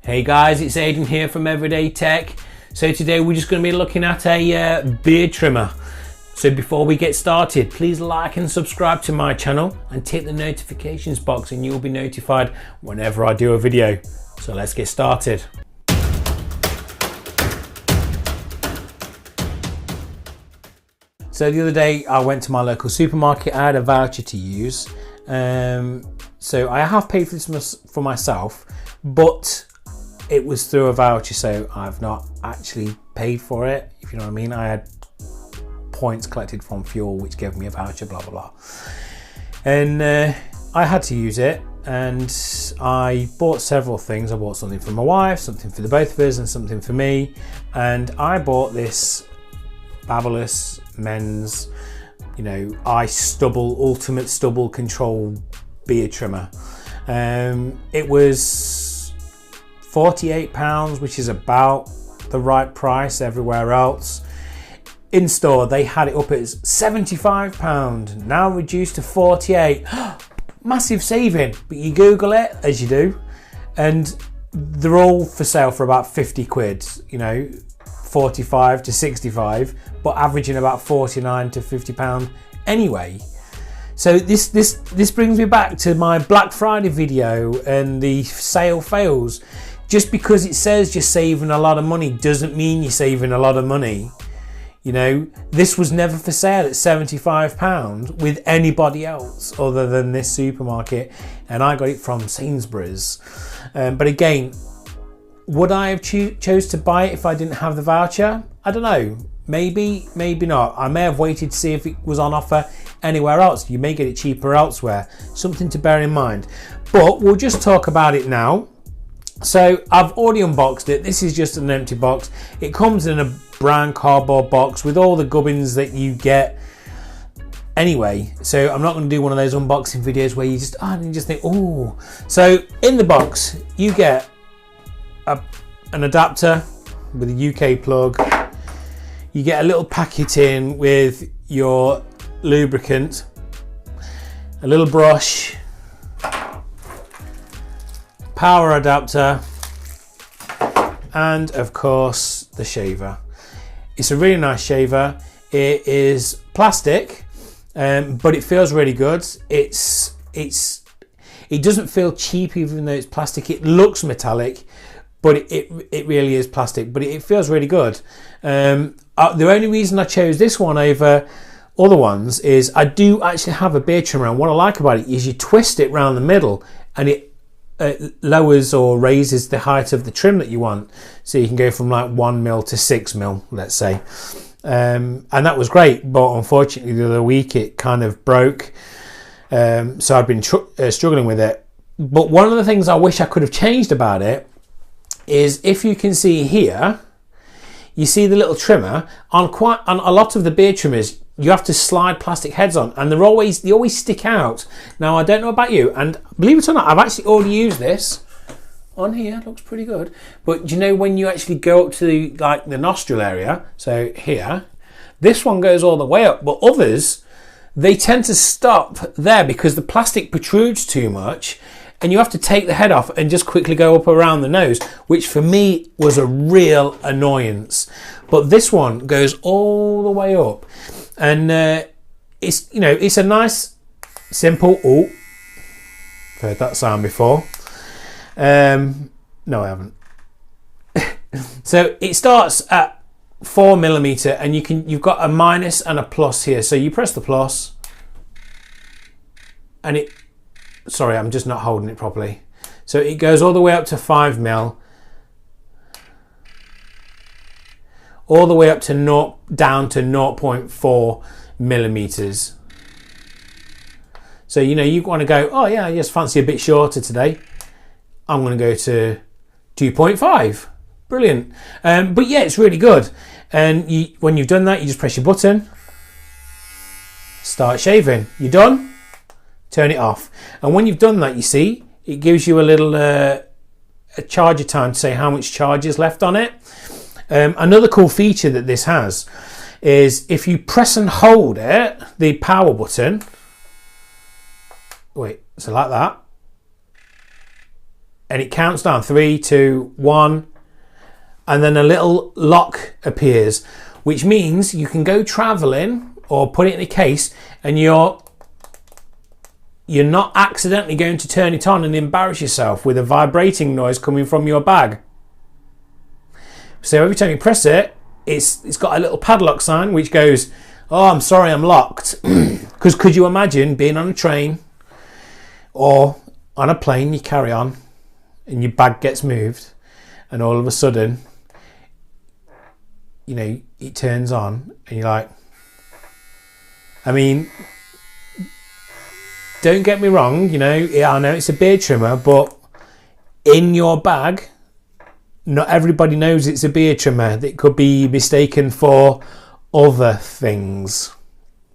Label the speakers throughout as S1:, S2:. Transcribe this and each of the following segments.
S1: Hey guys, it's Aidan here from Everyday Tech. So today we're just going to be looking at a beard trimmer. So before we get started, please like and subscribe to my channel and tick the notifications box and you'll be notified whenever I do a video. So let's get started. So the other day I went to my local supermarket. I had a voucher to use. So I have paid for this for myself, but it was through a voucher, so I've not actually paid for it, if you know what I mean. I had points collected from fuel which gave me a voucher, blah blah blah, and I had to use it, and I bought several things. I bought something for my wife, something for the both of us, and something for me. And I bought this BaByliss men's, I-stubble, ultimate stubble control beard trimmer. It was £48, which is about the right price everywhere else. In store they had it up at £75, now reduced to 48. Massive saving. But you Google it, as you do, and they're all for sale for about 50 quid, 45 to 65, but averaging about 49 to 50 pound anyway. So this brings me back to my Black Friday video and the sale fails. Just because it says you're saving a lot of money doesn't mean you're saving a lot of money. This was never for sale at £75 with anybody else other than this supermarket, and I got it from Sainsbury's. But again, would I have chose to buy it if I didn't have the voucher? I don't know. Maybe, maybe not. I may have waited to see if it was on offer anywhere else. You may get it cheaper elsewhere. Something to bear in mind. But we'll just talk about it now. So I've already unboxed it. This is just an empty box. It comes in a brown cardboard box with all the gubbins that you get anyway. So I'm not going to do one of those unboxing videos where you just think, oh. So in the box you get an adapter with a UK plug. You get a little packet in with your lubricant, a little brush, power adapter, and of course the shaver. It's a really nice shaver. It is plastic, but it feels really good. It doesn't feel cheap even though it's plastic. It looks metallic, but it really is plastic, but it feels really good. The only reason I chose this one over other ones is I do actually have a beard trimmer, and what I like about it is you twist it around the middle and it lowers or raises the height of the trim that you want, so you can go from like 1mm to 6mm, let's say. And that was great, but unfortunately the other week it kind of broke, so I've been struggling with it. But one of the things I wish I could have changed about it is, if you can see here, you see the little trimmer on a lot of the beard trimmers. You have to slide plastic heads on, and they always stick out. Now I don't know about you, and believe it or not, I've actually already used this on here. It looks pretty good. But do you know when you actually go up to the nostril area? So here, this one goes all the way up, but others, they tend to stop there because the plastic protrudes too much, and you have to take the head off and just quickly go up around the nose, which for me was a real annoyance. But this one goes all the way up. And it's a nice, simple. Oh, I've heard that sound before. No, I haven't. So it starts at 4mm, and you've got a minus and a plus here. So you press the plus, and sorry, I'm just not holding it properly. So it goes all the way up to 5mm. All the way up to down to 0.4mm. So you want to go, oh yeah, I just fancy a bit shorter today. I'm going to go to 2.5. Brilliant. But yeah, it's really good. And when you've done that, you just press your button, start shaving. You're done. Turn it off. And when you've done that, you see it gives you a little a charger time to say how much charge is left on it. Another cool feature that this has is if you press and hold it, the power button, so like that, and it counts down 3, 2, 1, and then a little lock appears, which means you can go traveling or put it in a case, and you're not accidentally going to turn it on and embarrass yourself with a vibrating noise coming from your bag. So every time you press it, it's got a little padlock sign which goes, "Oh, I'm sorry, I'm locked." Because could you imagine being on a train or on a plane, you carry on and your bag gets moved, and all of a sudden, you know, it turns on and you're like, I mean, don't get me wrong, you know, I know it's a beard trimmer, but in your bag, not everybody knows it's a beard trimmer. It could be mistaken for other things.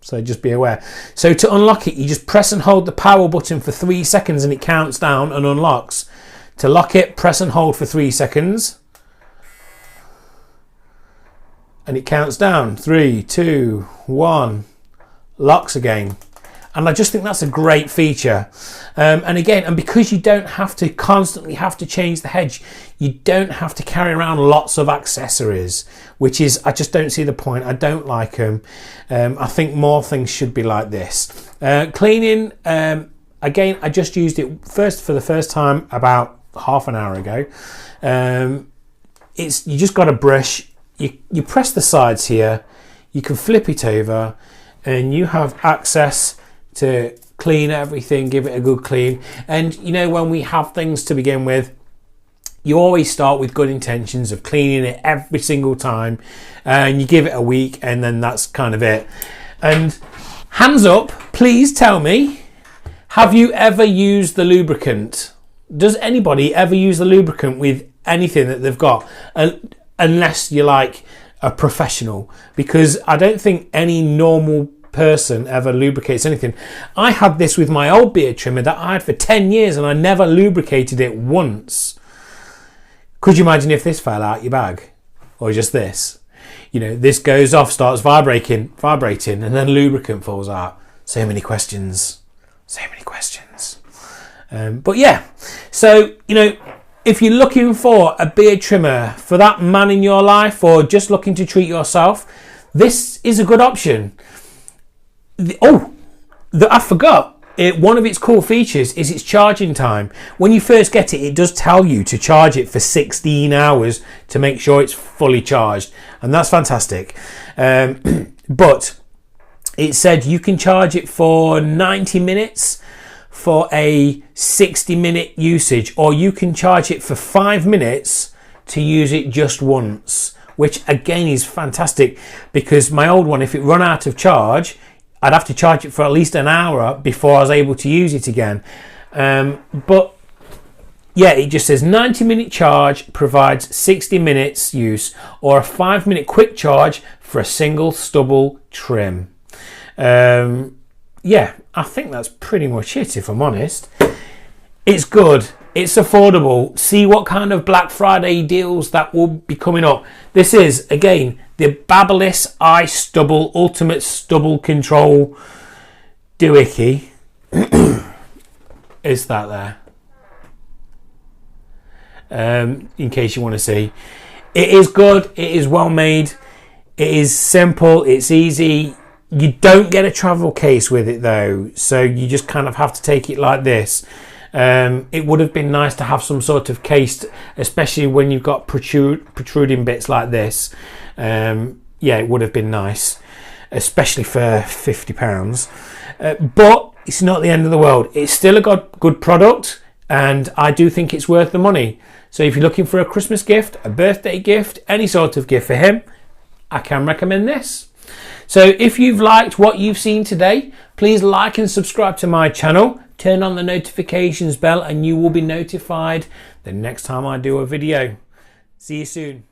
S1: So just be aware. So to unlock it, you just press and hold the power button for 3 seconds and it counts down and unlocks. To lock it, press and hold for 3 seconds. And it counts down. 3, 2, 1. Locks again. And I just think that's a great feature. And again, and because you don't have to constantly have to change the hedge, you don't have to carry around lots of accessories, which is, I just don't see the point. I don't like them. I think more things should be like this. Cleaning, again, I just used it for the first time about half an hour ago. You just got a brush, you press the sides here, you can flip it over, and you have access to clean everything, give it a good clean. And you know, when we have things to begin with, you always start with good intentions of cleaning it every single time, and you give it a week and then that's kind of it. And hands up, please tell me, have you ever used the lubricant? Does anybody ever use the lubricant with anything that they've got? Unless you're like a professional, because I don't think any normal person ever lubricates anything. I had this with my old beard trimmer that I had for 10 years and I never lubricated it once. Could you imagine if this fell out your bag? Or just this? You know, this goes off, starts vibrating, and then lubricant falls out. So many questions. So many questions. But yeah, so, you know, if you're looking for a beard trimmer for that man in your life, or just looking to treat yourself, this is a good option. I forgot. One of its cool features is its charging time. When you first get it, it does tell you to charge it for 16 hours to make sure it's fully charged. And that's fantastic. But it said you can charge it for 90 minutes for a 60-minute usage, or you can charge it for 5 minutes to use it just once, which again is fantastic, because my old one, if it run out of charge, I'd have to charge it for at least an hour before I was able to use it again. But yeah, it just says 90-minute charge provides 60 minutes use, or a 5-minute quick charge for a single stubble trim. Yeah, I think that's pretty much it, if I'm honest. It's good. It's affordable. See what kind of Black Friday deals that will be coming up. This is, again, the BaByliss I-stubble Ultimate Stubble Control Doohickey. Is that there? In case you want to see. It is good. It is well made. It is simple. It's easy. You don't get a travel case with it though, so you just kind of have to take it like this. It would have been nice to have some sort of case, especially when you've got protruding bits like this. Yeah, it would have been nice, especially for £50. But it's not the end of the world. It's still a good product, and I do think it's worth the money. So if you're looking for a Christmas gift, a birthday gift, any sort of gift for him, I can recommend this. So if you've liked what you've seen today, please like and subscribe to my channel. Turn on the notifications bell and you will be notified the next time I do a video. See you soon.